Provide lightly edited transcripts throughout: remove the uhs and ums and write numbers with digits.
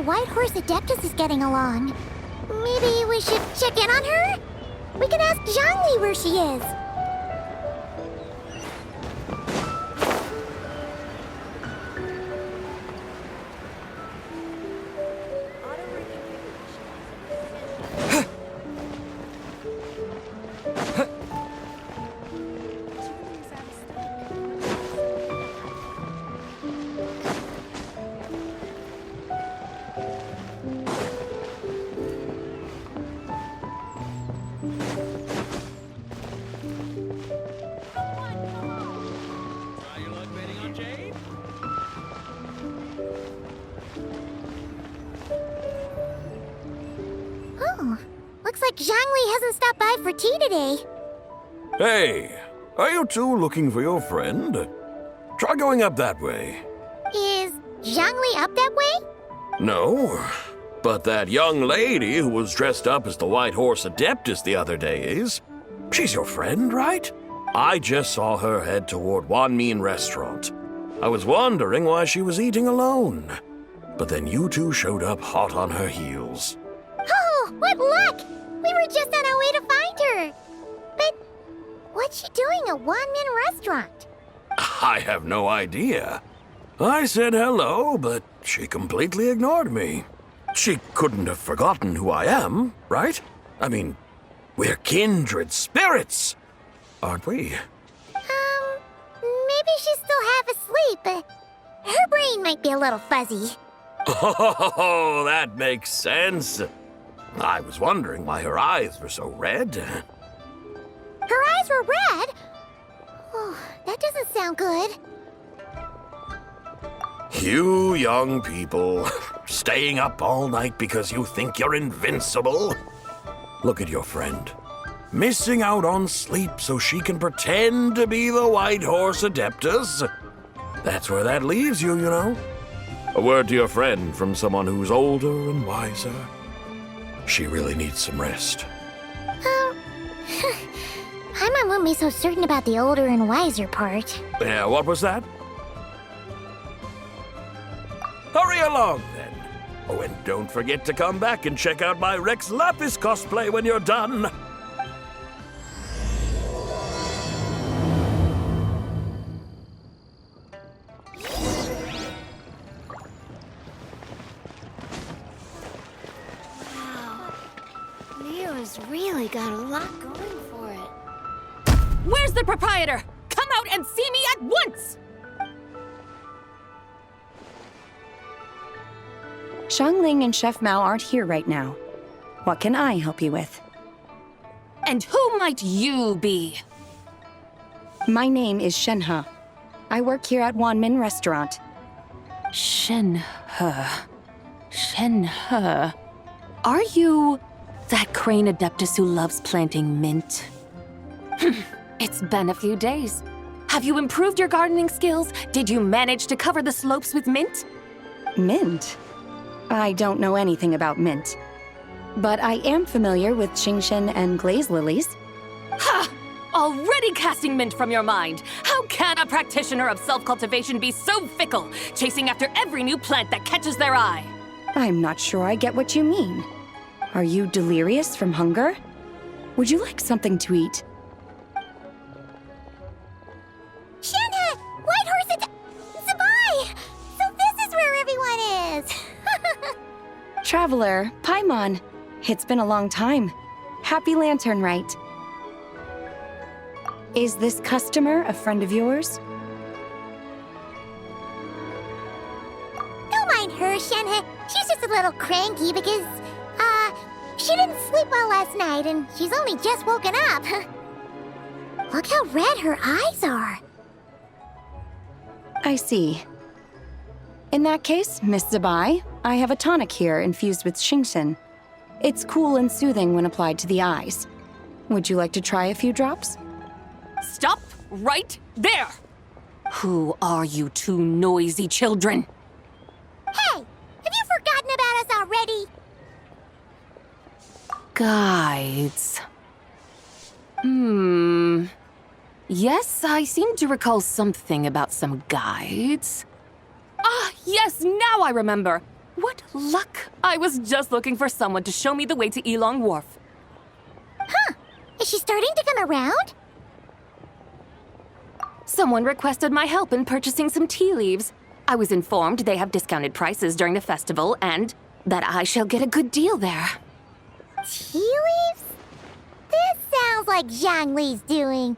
the White Horse Adeptus is getting along. Maybe we should check in on her? We can ask Zhangli where she is. Looks like Zhangli hasn't stopped by for tea today. Hey, are you two looking for your friend? Try going up that way. Is Zhangli up that way? No, but that young lady who was dressed up as the White Horse Adeptus the other day is. She's your friend, right? I just saw her head toward Wanmin Restaurant. I was wondering why she was eating alone. But then you two showed up hot on her heels. Oh, what luck! We were just on our way to find her. But what's she doing at Wanmin Restaurant? I have no idea. I said hello, but she completely ignored me. She couldn't have forgotten who I am, right? I mean, we're kindred spirits, aren't we? Maybe she's still half asleep, but her brain might be a little fuzzy. Oh, that makes sense. I was wondering why her eyes were so red. Her eyes were red? Oh, that doesn't sound good. You young people, staying up all night because you think you're invincible. Look at your friend, missing out on sleep so she can pretend to be the White Horse Adeptus. That's where that leaves you, you know. A word to your friend from someone who's older and wiser. She really needs some rest. Paimon won't be so certain about the older and wiser part. Yeah, what was that? Hurry along, then. Oh, and don't forget to come back and check out my Rex Lapis cosplay when you're done. Leo's really got a lot going for it. Where's the proprietor? Come out and see me at once! Xiangling and Chef Mao aren't here right now. What can I help you with? And who might you be? My name is Shenhe. I work here at Wanmin Restaurant. Shenhe. Shenhe. Are you that crane adeptus who loves planting mint? It's been a few days. Have you improved your gardening skills? Did you manage to cover the slopes with mint? Mint? I don't know anything about mint. But I am familiar with Genshin and glaze lilies. Ha! Already casting mint from your mind. How can a practitioner of self-cultivation be so fickle, chasing after every new plant that catches their eye? I'm not sure I get what you mean. Are you delirious from hunger? Would you like something to eat? Shenhe! White Horse Sabai! So this is where everyone is! Traveler, Paimon. It's been a long time. Happy Lantern Rite. Is this customer a friend of yours? Don't mind her, Shenhe. She's just a little cranky because, she didn't sleep well last night and she's only just woken up. Look how red her eyes are. I see. In that case, Miss Zabai, I have a tonic here infused with Genshin. It's cool and soothing when applied to the eyes. Would you like to try a few drops? Stop right there! Who are you two noisy children? Hey, have you forgotten about us already? Guides. Yes, I seem to recall something about some guides. Ah, yes, now I remember. What luck! I was just looking for someone to show me the way to Elong Wharf. Huh. Is she starting to come around? Someone requested my help in purchasing some tea leaves. I was informed they have discounted prices during the festival and that I shall get a good deal there. Tea leaves? This sounds like Zhongli's doing.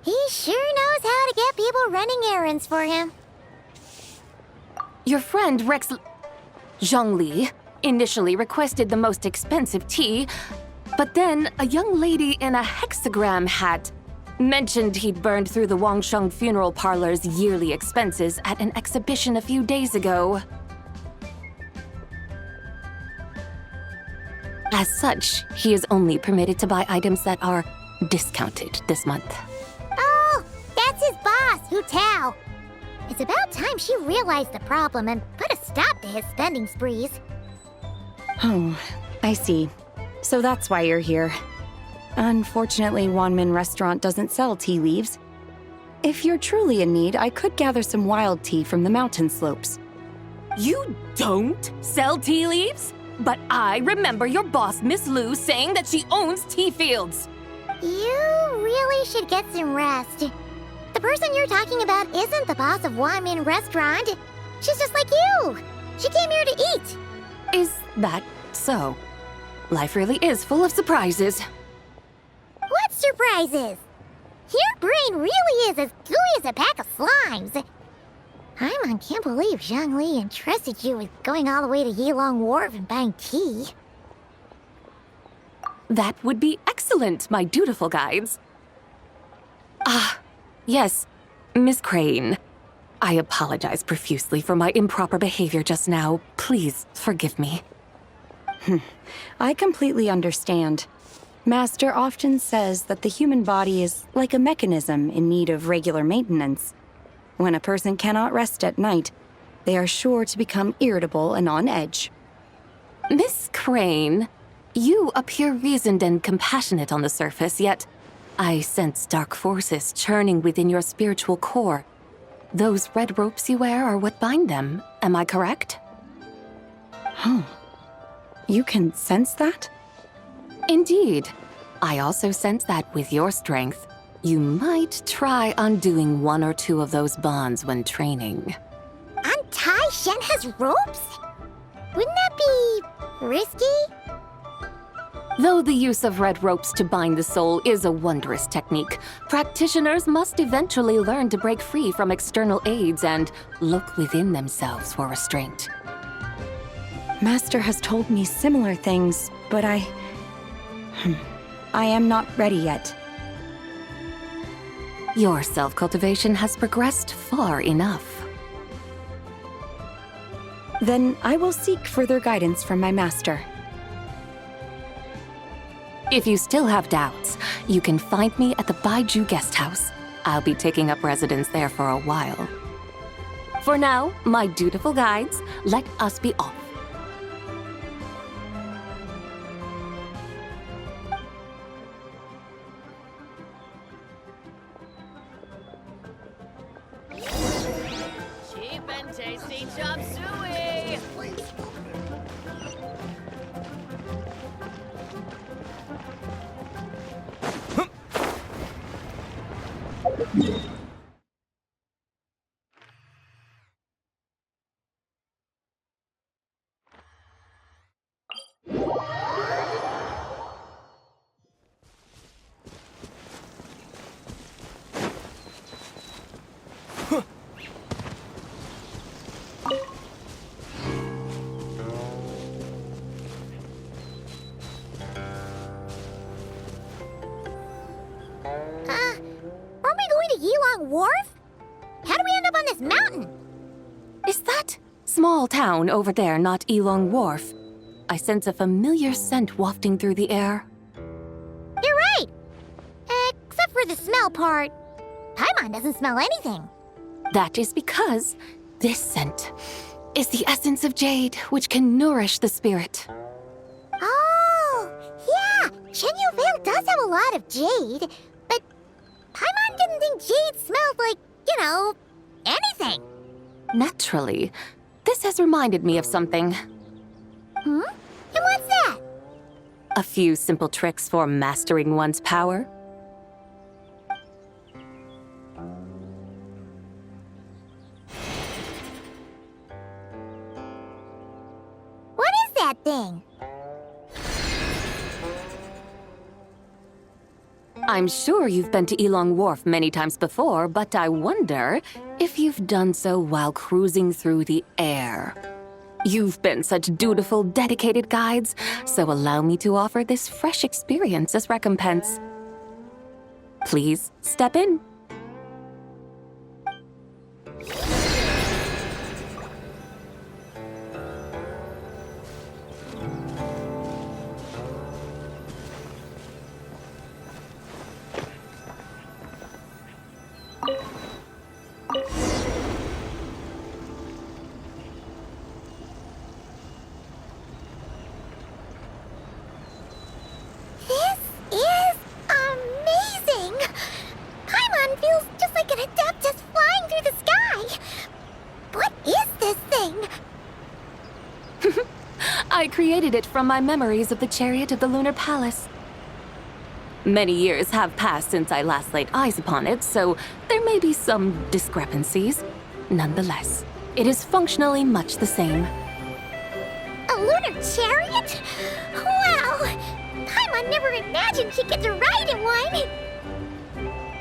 He sure knows how to get people running errands for him. Your friend Rex Zhongli initially requested the most expensive tea, but then a young lady in a hexagram hat mentioned he'd burned through the Wangsheng Funeral Parlor's yearly expenses at an exhibition a few days ago. As such, he is only permitted to buy items that are discounted this month. Oh, that's his boss, Hu Tao. It's about time she realized the problem and put a stop to his spending sprees. Oh, I see. So that's why you're here. Unfortunately, Wanmin Restaurant doesn't sell tea leaves. If you're truly in need, I could gather some wild tea from the mountain slopes. You don't sell tea leaves? But I remember your boss, Miss Lu, saying that she owns tea fields. You really should get some rest. The person you're talking about isn't the boss of Wanmin Restaurant. She's just like you. She came here to eat. Is that so? Life really is full of surprises. What surprises? Your brain really is as gooey as a pack of slimes. Can't believe Zhongli entrusted you with going all the way to Yilong Wharf and buying tea. That would be excellent, my dutiful guides. Yes, Miss Crane. I apologize profusely for my improper behavior just now. Please forgive me. I completely understand. Master often says that the human body is like a mechanism in need of regular maintenance. When a person cannot rest at night, they are sure to become irritable and on edge. Miss Crane, you appear reasoned and compassionate on the surface, yet I sense dark forces churning within your spiritual core. Those red ropes you wear are what bind them, am I correct? Oh, you can sense that? Indeed. I also sense that with your strength, you might try undoing one or two of those bonds when training. Untie Shen has ropes? Wouldn't that be risky? Though the use of red ropes to bind the soul is a wondrous technique, practitioners must eventually learn to break free from external aids and look within themselves for restraint. Master has told me similar things, but I am not ready yet. Your self-cultivation has progressed far enough. Then I will seek further guidance from my master. If you still have doubts, you can find me at the Baiju Guest House. I'll be taking up residence there for a while. For now, my dutiful guides, let us be off. Cheap and tasty chop suey! Aren't we going to Yilong Wharf? How do we end up on this mountain? Is that small town over there not Elong Wharf? I sense a familiar scent wafting through the air. You're right! Except for the smell part. Paimon doesn't smell anything. That is because this scent is the essence of jade, which can nourish the spirit. Oh, yeah! Shenyu Vale does have a lot of jade, but Paimon didn't think jade smelled like, anything. Naturally, this This has reminded me of something. Hmm? And what's that? A few simple tricks for mastering one's power. What is that thing? I'm sure you've been to Elong Wharf many times before, but I wonder if you've done so while cruising through the air. You've been such dutiful, dedicated guides, so allow me to offer this fresh experience as recompense. Please step in. This is amazing! Paimon feels just like an Adeptus flying through the sky! What is this thing? I created it from my memories of the chariot of the Lunar Palace. Many years have passed since I last laid eyes upon it, so there may be some discrepancies. Nonetheless, it is functionally much the same. A lunar chariot? Wow! Paimon never imagined she'd get to ride in one!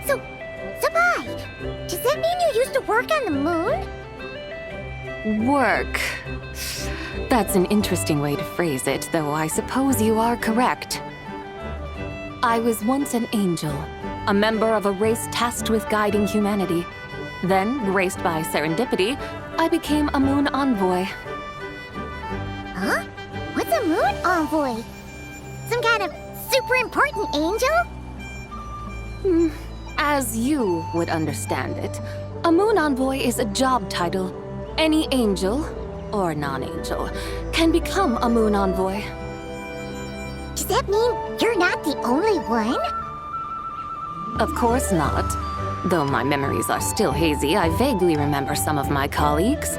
So, Sabai, does that mean you used to work on the moon? Work. That's an interesting way to phrase it, though I suppose you are correct. I was once an angel, a member of a race tasked with guiding humanity. Then, graced by serendipity, I became a moon envoy. Huh? What's a moon envoy? Some kind of super important angel? As you would understand it, a moon envoy is a job title. Any angel, or non-angel, can become a moon envoy. Does that mean you're not the only one? Of course not. Though my memories are still hazy, I vaguely remember some of my colleagues.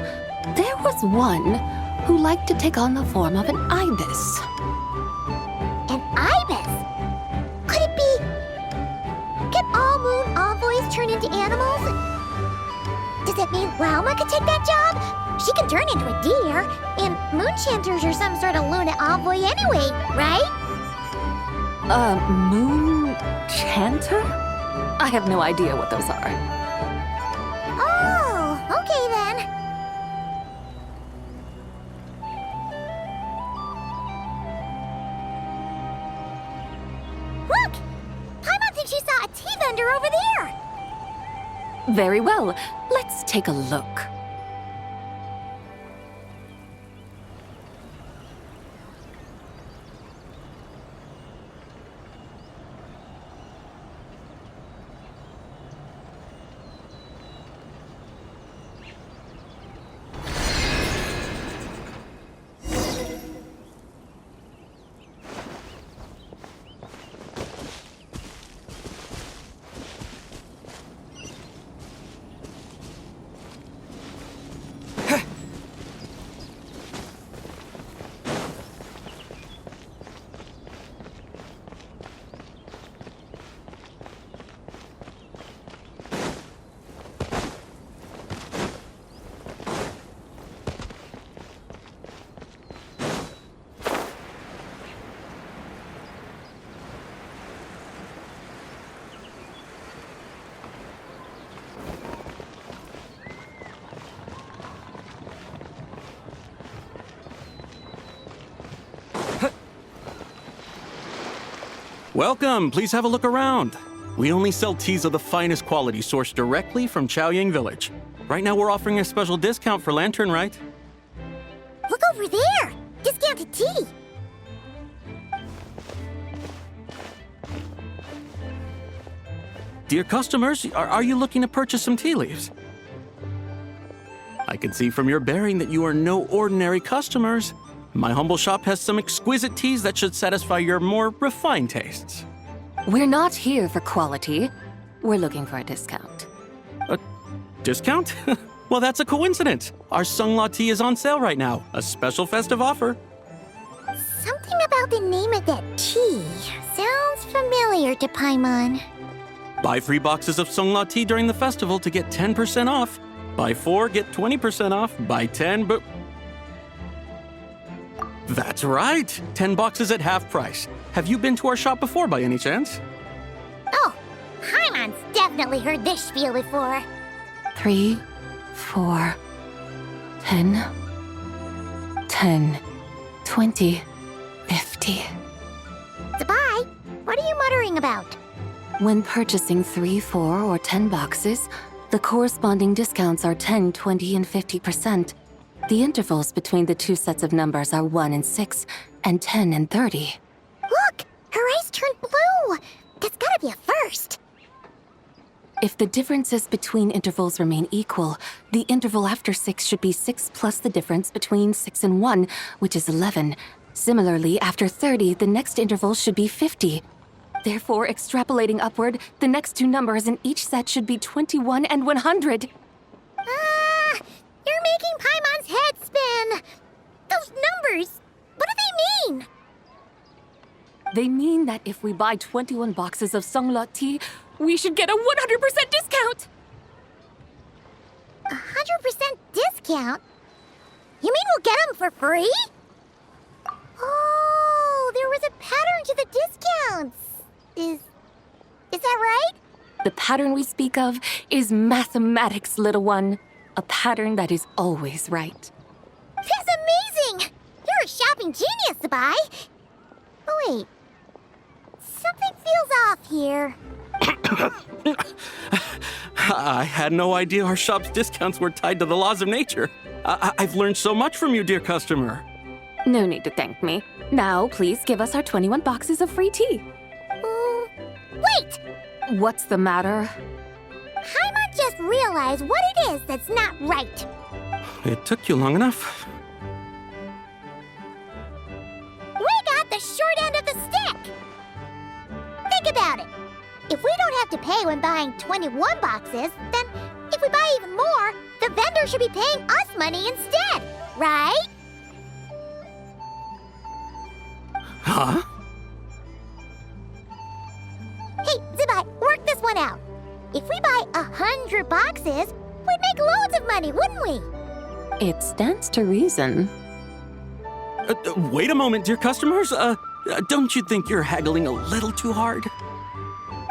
There was one who liked to take on the form of an ibis. An ibis? Could it be... Can all moon envoys turn into animals? Does that mean Lauma could take that job? She can turn into a deer, and moon chanters are some sort of Luna envoy anyway, right? A moon chanter? I have no idea what those are. Oh, okay then. Look! Paimon thinks she saw a tea vendor over there! Very well, let's take a look. Welcome, please have a look around. We only sell teas of the finest quality sourced directly from Chaoyang Village. Right now we're offering a special discount for Lantern Rite. Look over there! Discounted tea! Dear customers, are you looking to purchase some tea leaves? I can see from your bearing that you are no ordinary customers. My humble shop has some exquisite teas that should satisfy your more refined tastes. We're not here for quality. We're looking for a discount. A discount? Well, that's a coincidence. Our Sunglaw tea is on sale right now. A special festive offer. Something about the name of that tea sounds familiar to Paimon. Buy 3 boxes of Sunglaw tea during the festival to get 10% off. Buy 4, get 20% off. Buy 10, but... That's right. 10 boxes at half price. Have you been to our shop before by any chance? Oh, Paimon's definitely heard this spiel before. 3, 4, 10, 10, 20, 50. Zabai, what are you muttering about? When purchasing 3, 4, or 10 boxes, the corresponding discounts are 10, 20, and 50%. The intervals between the 2 sets of numbers are 1 and 6, and 10 and 30. Look, her eyes turned blue. That's gotta be a first. If the differences between intervals remain equal, the interval after 6 should be 6 plus the difference between 6 and 1, which is 11. Similarly, after 30, the next interval should be 50. Therefore, extrapolating upward, the next 2 numbers in each set should be 21 and 100. You're making Paimon's head spin. Those numbers, what do they mean? They mean that if we buy 21 boxes of Sunglaw tea, we should get a 100% discount! 100% discount? You mean we'll get them for free? Oh, there was a pattern to the discounts. Is that right? The pattern we speak of is mathematics, little one. A pattern that is always right. That's amazing! You're a shopping genius, Zabai. Oh, wait. Something feels off here. I had no idea our shop's discounts were tied to the laws of nature. I've learned so much from you, dear customer. No need to thank me. Now, please give us our 21 boxes of free tea. Wait! What's the matter? Paimon just realized what it is that's not right. It took you long enough. We got the short end of the stick. Think about it. If we don't have to pay when buying 21 boxes, then if we buy even more, the vendor should be paying us money instead, right? Huh? Hey, Zabai, work this one out. If we buy 100 boxes, we'd make loads of money, wouldn't we? It stands to reason. Wait a moment, dear customers. Don't you think you're haggling a little too hard?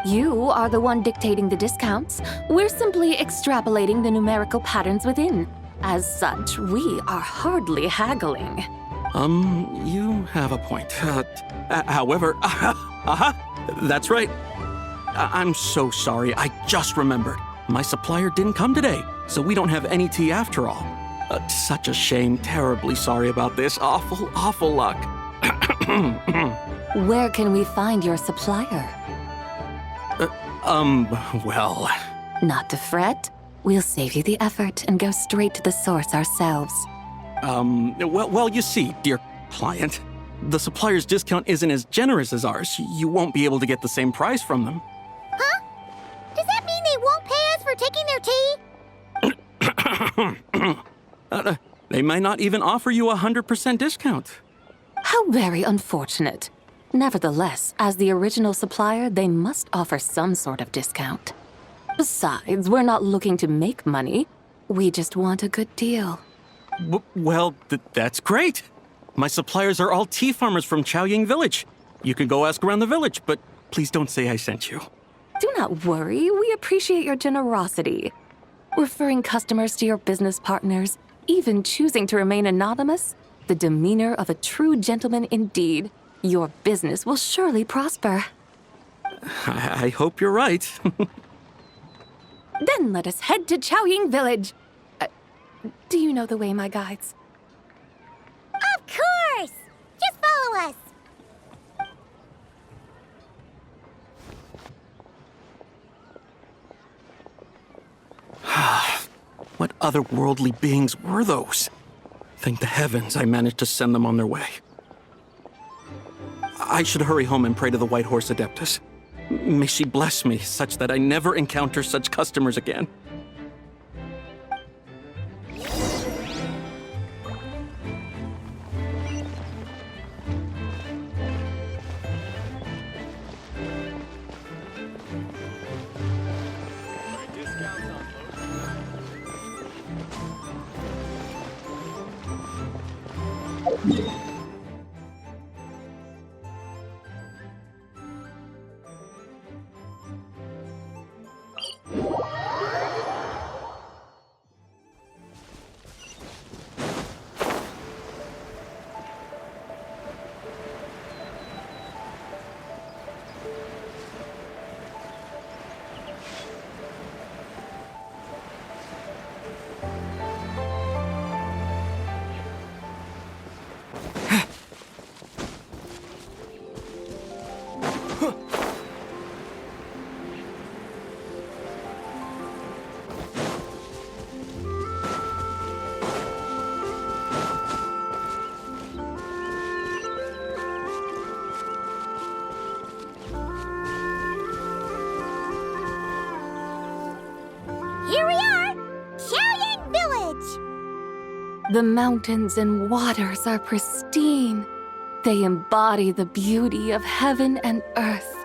You are the one dictating the discounts. We're simply extrapolating the numerical patterns within. As such, we are hardly haggling. You have a point. However, that's right. I'm so sorry. I just remembered. My supplier didn't come today, so we don't have any tea after all. Such a shame. Terribly sorry about this. Awful luck. Where can we find your supplier? Well... Not to fret. We'll save you the effort and go straight to the source ourselves. Well, you see, dear client, the supplier's discount isn't as generous as ours. You won't be able to get the same price from them. Huh? Does that mean they won't pay us for taking their tea? They might not even offer you a 100% discount. How very unfortunate. Nevertheless, as the original supplier, they must offer some sort of discount. Besides, we're not looking to make money. We just want a good deal. Well, that's great. My suppliers are all tea farmers from Chaoying Village. You can go ask around the village, but please don't say I sent you. Do not worry, we appreciate your generosity. Referring customers to your business partners, even choosing to remain anonymous, the demeanor of a true gentleman indeed. Your business will surely prosper. I hope you're right. Then let us head to Chaoying Village. Do you know the way, my guides? Of course! Just follow us. What otherworldly beings were those? Thank the heavens I managed to send them on their way. I should hurry home and pray to the White Horse Adeptus. May she bless me such that I never encounter such customers again. The mountains and waters are pristine. They embody the beauty of heaven and earth.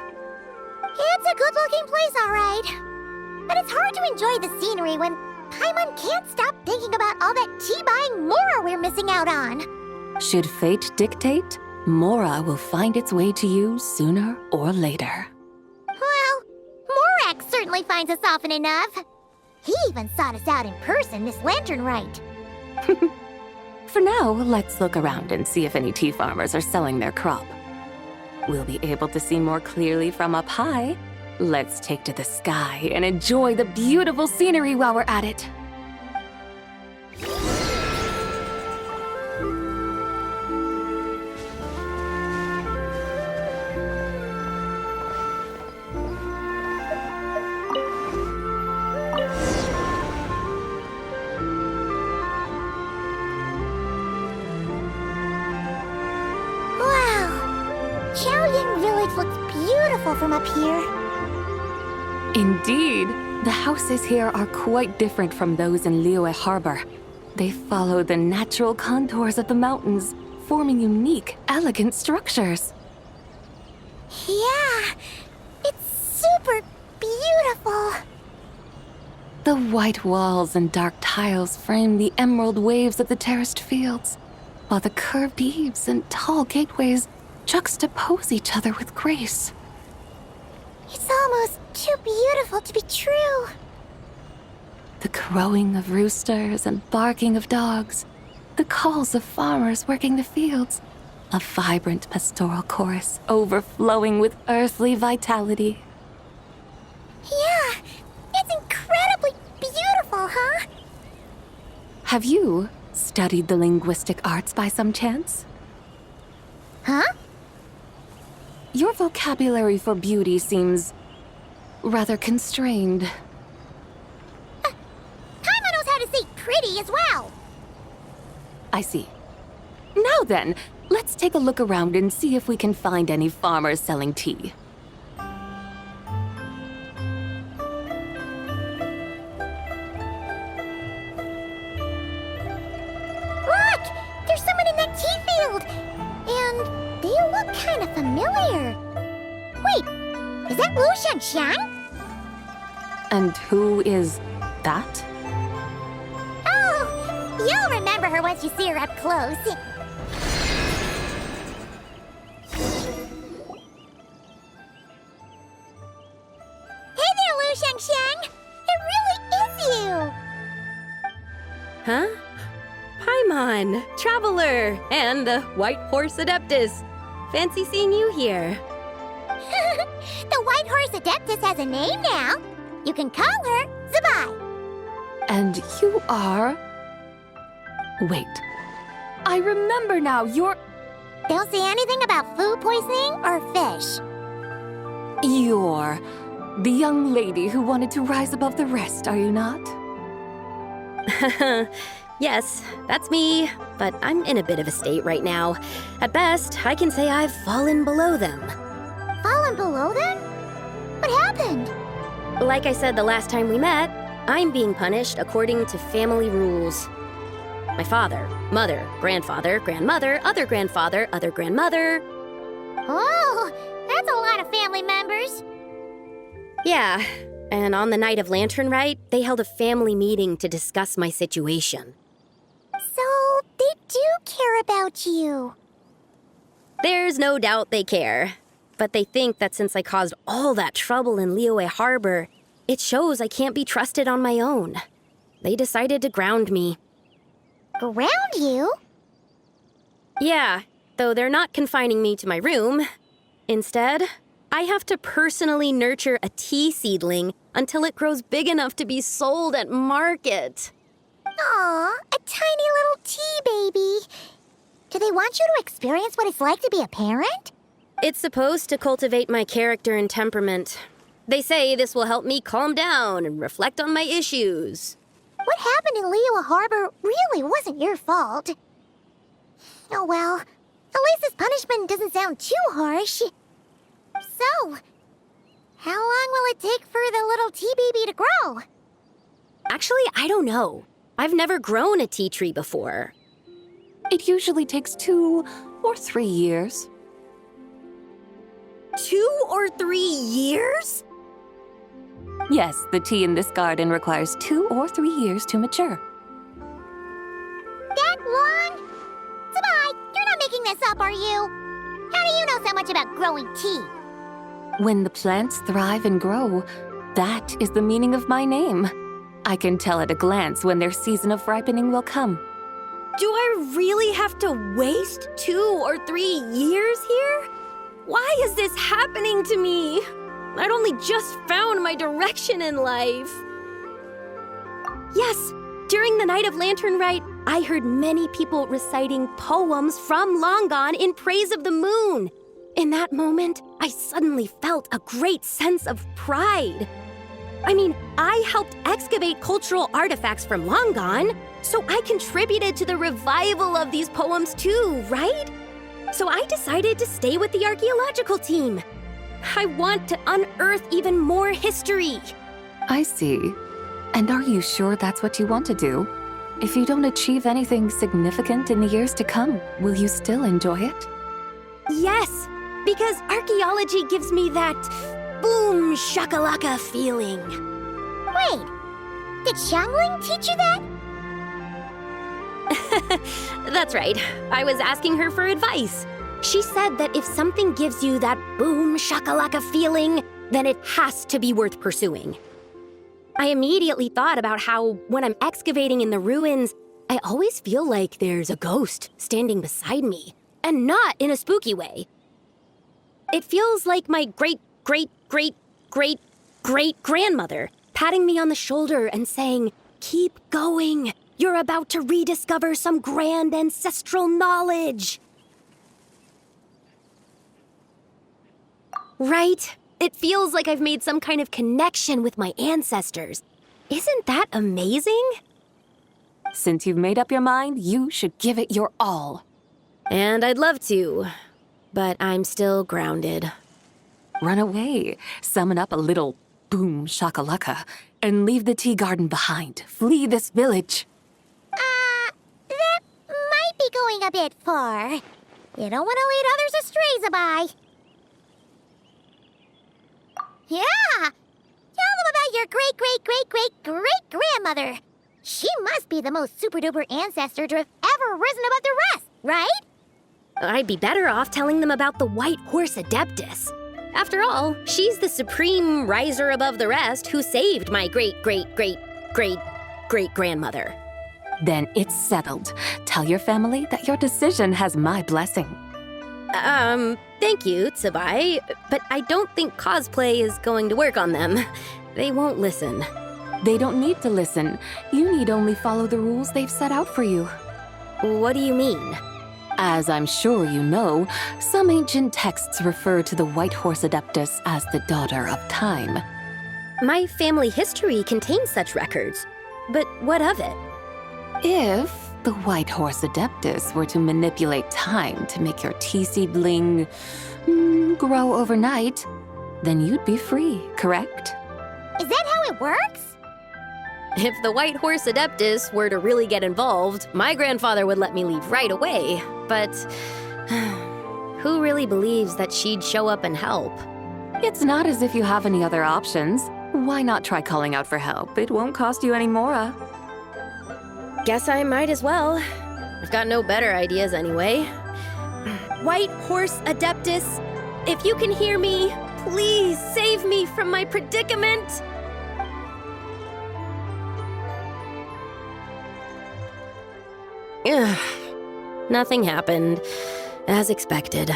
It's a good-looking place, all right. But it's hard to enjoy the scenery when Paimon can't stop thinking about all that tea-buying Mora we're missing out on. Should fate dictate, Mora will find its way to you sooner or later. Well, Morak certainly finds us often enough. He even sought us out in person this lantern rite. For now, let's look around and see if any tea farmers are selling their crop. We'll be able to see more clearly from up high. Let's take to the sky and enjoy the beautiful scenery while we're at it. Wow! Chaoying Village looks beautiful from up here. Indeed, the houses here are quite different from those in Liyue Harbor. They follow the natural contours of the mountains, forming unique, elegant structures. Yeah, it's super beautiful. The white walls and dark tiles frame the emerald waves of the terraced fields, while the curved eaves and tall gateways juxtapose each other with grace. It's almost too beautiful to be true. The crowing of roosters and barking of dogs, the calls of farmers working the fields, a vibrant pastoral chorus overflowing with earthly vitality. Yeah, it's incredibly beautiful, huh? Have you studied the linguistic arts by some chance? Huh? Your vocabulary for beauty seems rather constrained. Paimon knows how to say pretty as well. I see. Now then, let's take a look around and see if we can find any farmers selling tea. Look! There's someone in that tea field! And they look kind of familiar. Wait, is that Lu Xiangxiang? And who is that? Oh, you'll remember her once you see her up close. Hey there, Lu Xiangxiang! It really is you! Huh? Paimon, Traveler, and the White Horse Adeptus. Fancy seeing you here. The White Horse Adeptus has a name now. You can call her Zabai. And you are... Wait. I remember now, you're... Don't say anything about food poisoning or fish. You're the young lady who wanted to rise above the rest, are you not? Yes, that's me, but I'm in a bit of a state right now. At best, I can say I've fallen below them. Fallen below them? What happened? Like I said the last time we met, I'm being punished according to family rules. My father, mother, grandfather, grandmother, other grandfather, other grandmother. Oh, that's a lot of family members. Yeah, and on the night of Lantern Rite, they held a family meeting to discuss my situation. So, they do care about you. There's no doubt they care. But they think that since I caused all that trouble in Liyue Harbor, it shows I can't be trusted on my own. They decided to ground me. Ground you? Yeah, though they're not confining me to my room. Instead, I have to personally nurture a tea seedling until it grows big enough to be sold at market. Aw, a tiny little tea baby. Do they want you to experience what it's like to be a parent? It's supposed to cultivate my character and temperament. They say this will help me calm down and reflect on my issues. What happened in Liyue Harbor really wasn't your fault. Oh well, at least this punishment doesn't sound too harsh. So, how long will it take for the little tea baby to grow? Actually, I don't know. I've never grown a tea tree before. It usually takes 2 or 3 years. 2 or 3 years? Yes, the tea in this garden requires 2 or 3 years to mature. That long? Sabai, you're not making this up, are you? How do you know so much about growing tea? When the plants thrive and grow, that is the meaning of my name. I can tell at a glance when their season of ripening will come. Do I really have to waste 2 or 3 years here? Why is this happening to me? I'd only just found my direction in life. Yes, during the night of Lantern Rite, I heard many people reciting poems from Long Gone in praise of the moon. In that moment, I suddenly felt a great sense of pride. I mean, I helped excavate cultural artifacts from Long Gone, so I contributed to the revival of these poems too, right? So I decided to stay with the archaeological team. I want to unearth even more history. I see. And are you sure that's what you want to do? If you don't achieve anything significant in the years to come, will you still enjoy it? Yes, because archaeology gives me that boom shakalaka feeling. Wait, did Xiangling teach you that? That's right. I was asking her for advice. She said that if something gives you that boom shakalaka feeling, then it has to be worth pursuing. I immediately thought about how when I'm excavating in the ruins, I always feel like there's a ghost standing beside me, and not in a spooky way. It feels like my great-great-great-great-great-grandmother patting me on the shoulder and saying, "Keep going. You're about to rediscover some grand ancestral knowledge." Right? It feels like I've made some kind of connection with my ancestors. Isn't that amazing? Since you've made up your mind, you should give it your all. And I'd love to, but I'm still grounded. Run away, summon up a little boom shakalaka, and leave the tea garden behind. Flee this village. That might be going a bit far. You don't want to lead others astray, Sabai. Yeah! Tell them about your great-great-great-great-great-grandmother. She must be the most super-duper ancestor to have ever risen above the rest, right? I'd be better off telling them about the White Horse Adeptus. After all, she's the supreme riser above the rest who saved my great-great-great-great-great-grandmother. Then it's settled. Tell your family that your decision has my blessing. Thank you, Tsubai, but I don't think cosplay is going to work on them. They won't listen. They don't need to listen. You need only follow the rules they've set out for you. What do you mean? As I'm sure you know, some ancient texts refer to the White Horse Adeptus as the Daughter of Time. My family history contains such records, but what of it? If the White Horse Adeptus were to manipulate time to make your tea seedling grow overnight, then you'd be free, correct? Is that how it works? If the White Horse Adeptus were to really get involved, my grandfather would let me leave right away. But who really believes that she'd show up and help? It's not as if you have any other options. Why not try calling out for help? It won't cost you any more. Guess I might as well. I've got no better ideas anyway. White Horse Adeptus, if you can hear me, please save me from my predicament. Ugh. Nothing happened, as expected.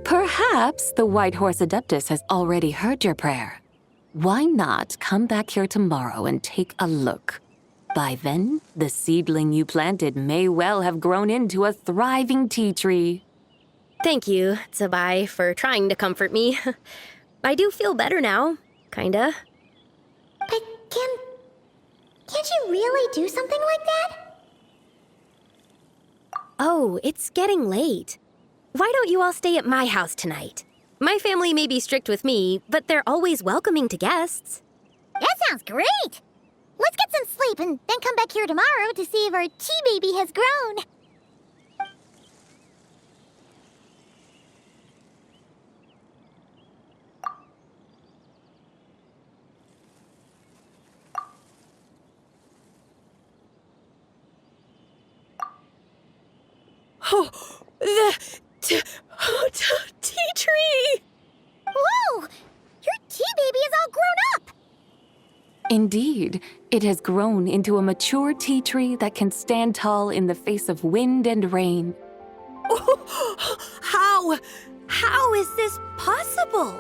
Perhaps the White Horse Adeptus has already heard your prayer. Why not come back here tomorrow and take a look? By then, the seedling you planted may well have grown into a thriving tea tree. Thank you, Tsubai, for trying to comfort me. I do feel better now, kinda. But can't you really do something like that? Oh, it's getting late. Why don't you all stay at my house tonight? My family may be strict with me, but they're always welcoming to guests. That sounds great! let's get some sleep and then come back here tomorrow to see if our tea baby has grown. Oh, the tea tree! Whoa! Your tea baby is all grown up! Indeed, it has grown into a mature tea tree that can stand tall in the face of wind and rain. How is this possible?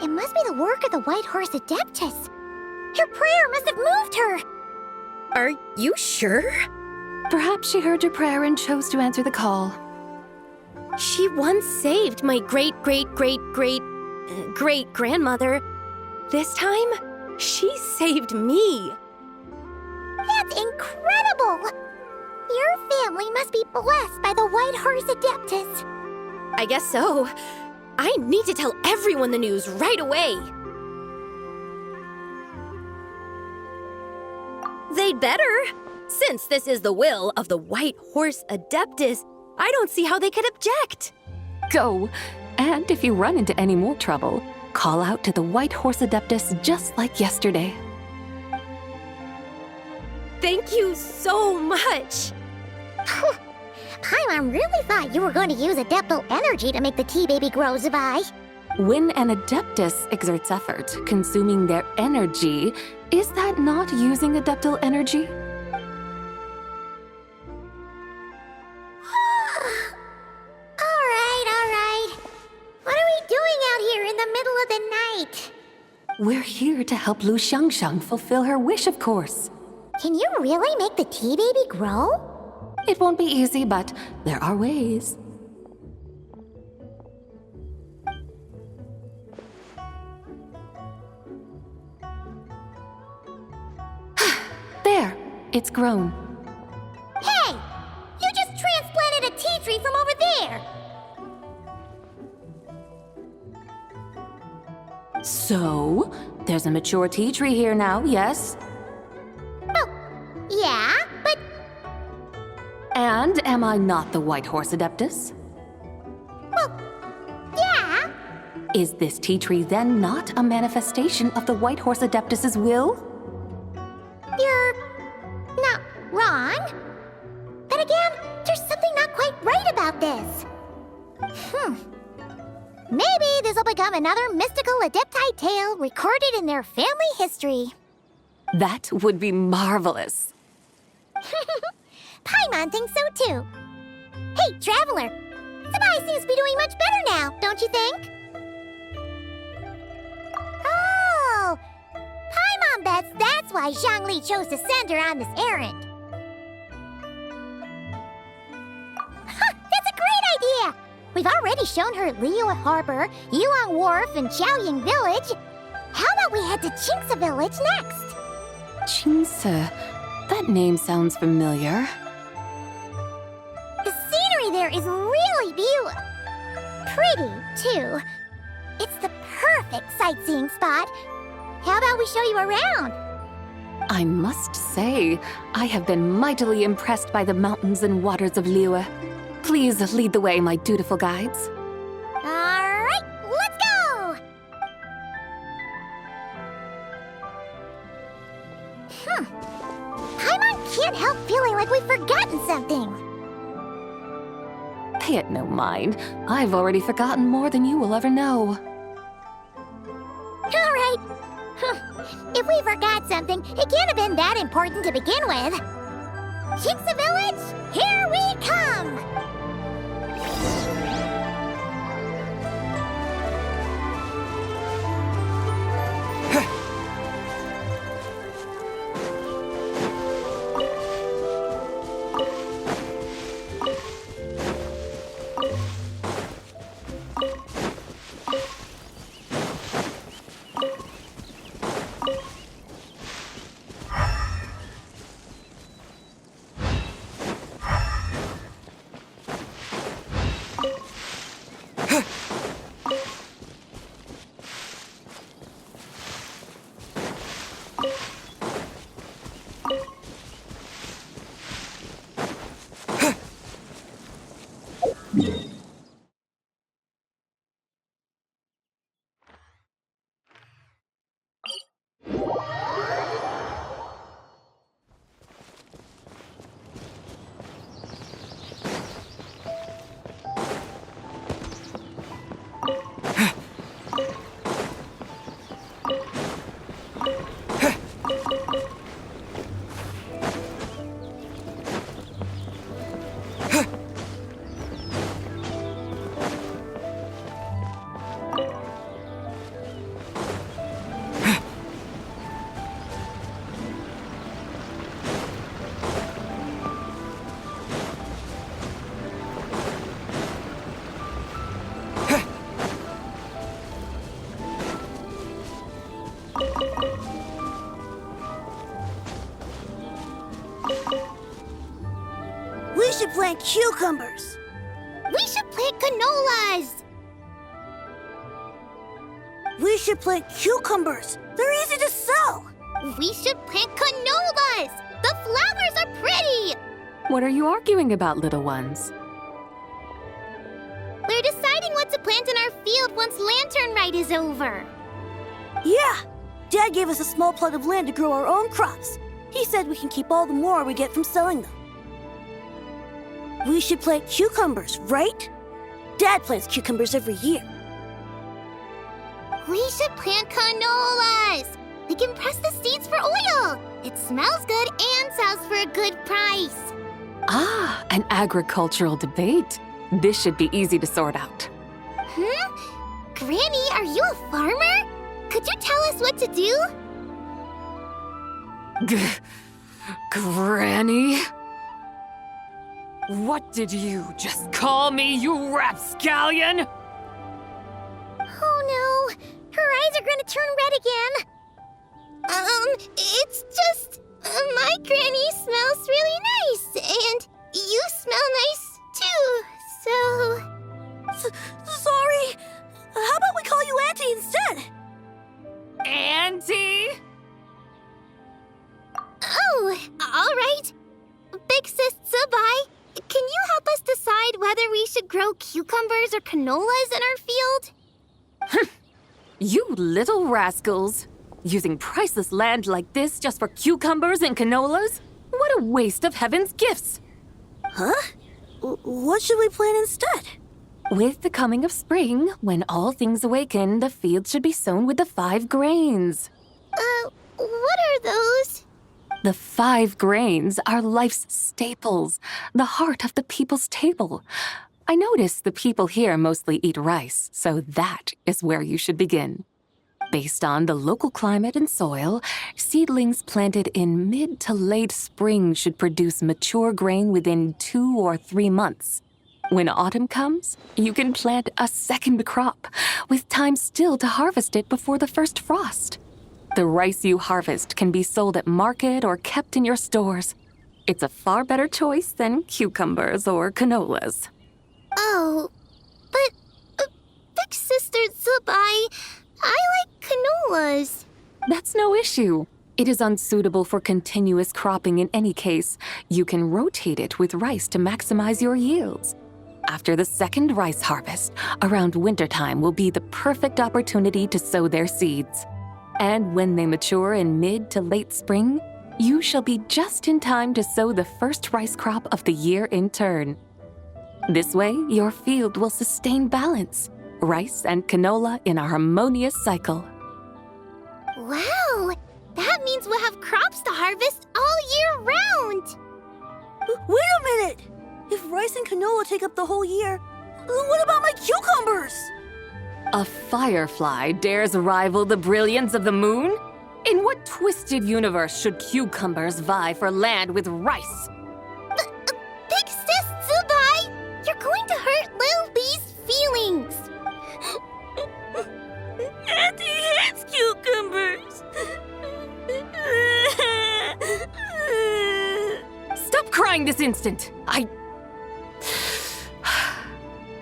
It must be the work of the White Horse Adeptus. Your prayer must have moved her. Are you sure? Perhaps she heard your prayer and chose to answer the call. She once saved my great-great-great-great-great-grandmother. This time, she saved me. That's incredible! Your family must be blessed by the White Horse Adeptus. I guess so. I need to tell everyone the news right away. They'd better. Since this is the will of the White Horse Adeptus, I don't see how they could object. Go! And if you run into any more trouble, call out to the White Horse Adeptus just like yesterday. Thank you so much. Paimon really thought you were going to use Adeptal energy to make the tea baby grow, Zabai. When an Adeptus exerts effort, consuming their energy, is that not using Adeptal energy? All right. What are we doing out here in the middle of the night? We're here to help Lu Xiangxiang fulfill her wish, of course. Can you really make the tea baby grow? It won't be easy, but there are ways. There, it's grown. Hey! You just transplanted a tea tree from over there! So, there's a mature tea tree here now, yes? Well, yeah, but And am I not the White Horse Adeptus? well, yeah. Is this tea tree then not a manifestation of the White Horse Adeptus's will? You're not wrong. But again, there's something not quite right about this. Maybe this will become another mystical Adepti tale recorded in their family history. That would be marvelous. Paimon thinks so too. Hey, Traveler! Sabai seems to be doing much better now, don't you think? Oh! Paimon bets that's why Zhongli chose to send her on this errand. That's a great idea! We've already shown her Liyue Harbor, Yulong Wharf, and Xiaoying Village. How about we head to Qingce Village next? Qingce. That name sounds familiar. The scenery there is really beautiful. Pretty, too. It's the perfect sightseeing spot. How about we show you around? I must say, I have been mightily impressed by the mountains and waters of Liyue. Please lead the way, my dutiful guides. All right, let's go! Paimon can't help feeling like we've forgotten something. Pay it no mind. I've already forgotten more than you will ever know. All right. If we forgot something, it can't have been that important to begin with. Qingce Village, here we come! plant cucumbers. We should plant canolas. We should plant cucumbers. They're easy to sell. We should plant canolas. The flowers are pretty. What are you arguing about, little ones? We're deciding what to plant in our field once Lantern Rite is over. Yeah, Dad gave us a small plot of land to grow our own crops. He said we can keep all the more we get from selling them. We should plant cucumbers, right? Dad plants cucumbers every year. We should plant canolas. We can press the seeds for oil. It smells good and sells for a good price. Ah, an agricultural debate. This should be easy to sort out. Granny, are you a farmer? Could you tell us what to do? Granny? What did you just call me, you rapscallion? Oh no, her eyes are gonna turn red again. It's just, my granny smells really nice, and you smell nice too, so... Sorry. How about we call you Auntie instead? Auntie? Oh, all right. Big Sis Zubai, can you help us decide whether we should grow cucumbers or canolas in our field? You little rascals. Using priceless land like this just for cucumbers and canolas? What a waste of heaven's gifts! Huh? What should we plant instead? With the coming of spring, when all things awaken, the field should be sown with the 5 grains. What are those? The 5 grains are life's staples, the heart of the people's table. I notice the people here mostly eat rice, so that is where you should begin. Based on the local climate and soil, seedlings planted in mid to late spring should produce mature grain within 2 or 3 months. When autumn comes, you can plant a second crop, with time still to harvest it before the first frost. The rice you harvest can be sold at market or kept in your stores. It's a far better choice than cucumbers or canolas. Oh, but Big Sister Zubai, I like canolas. That's no issue. It is unsuitable for continuous cropping in any case. You can rotate it with rice to maximize your yields. After the second rice harvest, around wintertime will be the perfect opportunity to sow their seeds. And when they mature in mid to late spring, you shall be just in time to sow the first rice crop of the year in turn. This way, your field will sustain balance, rice and canola in a harmonious cycle. Wow, that means we'll have crops to harvest all year round. Wait a minute! If rice and canola take up the whole year, what about my cucumbers? A firefly dares rival the brilliance of the moon? In what twisted universe should cucumbers vie for land with rice? Big Sis Zubai, you're going to hurt Lil Bee's feelings. Auntie hates cucumbers. Stop crying this instant!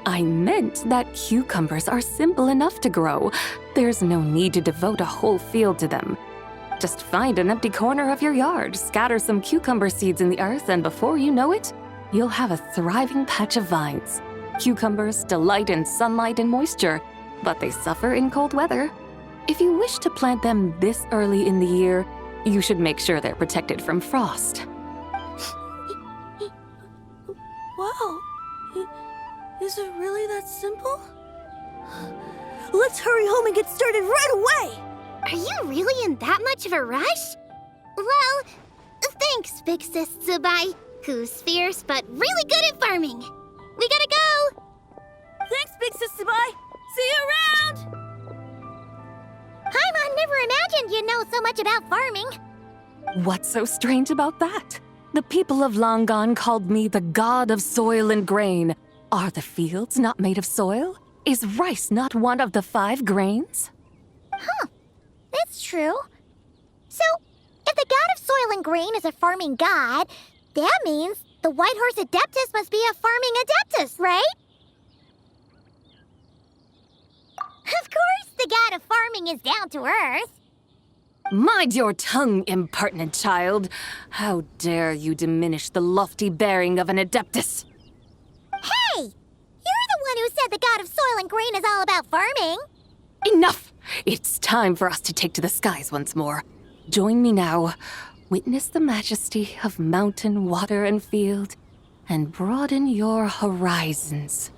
I meant that cucumbers are simple enough to grow. There's no need to devote a whole field to them. Just find an empty corner of your yard, scatter some cucumber seeds in the earth, and before you know it, you'll have a thriving patch of vines. Cucumbers delight in sunlight and moisture, but they suffer in cold weather. If you wish to plant them this early in the year, you should make sure they're protected from frost. Wow. Is it really that simple? Let's hurry home and get started right away! Are you really in that much of a rush? Well, thanks, Big Sis Zubai, who's fierce but really good at farming. We gotta go! Thanks, Big Sis Zubai! See you around! Paimon never imagined you'd know so much about farming. What's so strange about that? The people of Long Gone called me the god of soil and grain. Are the fields not made of soil? Is rice not one of the 5 grains? That's true. So, if the god of soil and grain is a farming god, that means The White Horse Adeptus must be a farming adeptus, right? Of course, the god of farming is down to earth. Mind your tongue, impertinent child. How dare you diminish the lofty bearing of an adeptus? Hey! You're the one who said the god of soil and grain is all about farming. Enough! It's time for us to take to the skies once more. Join me now. Witness the majesty of mountain, water, and field, and broaden your horizons.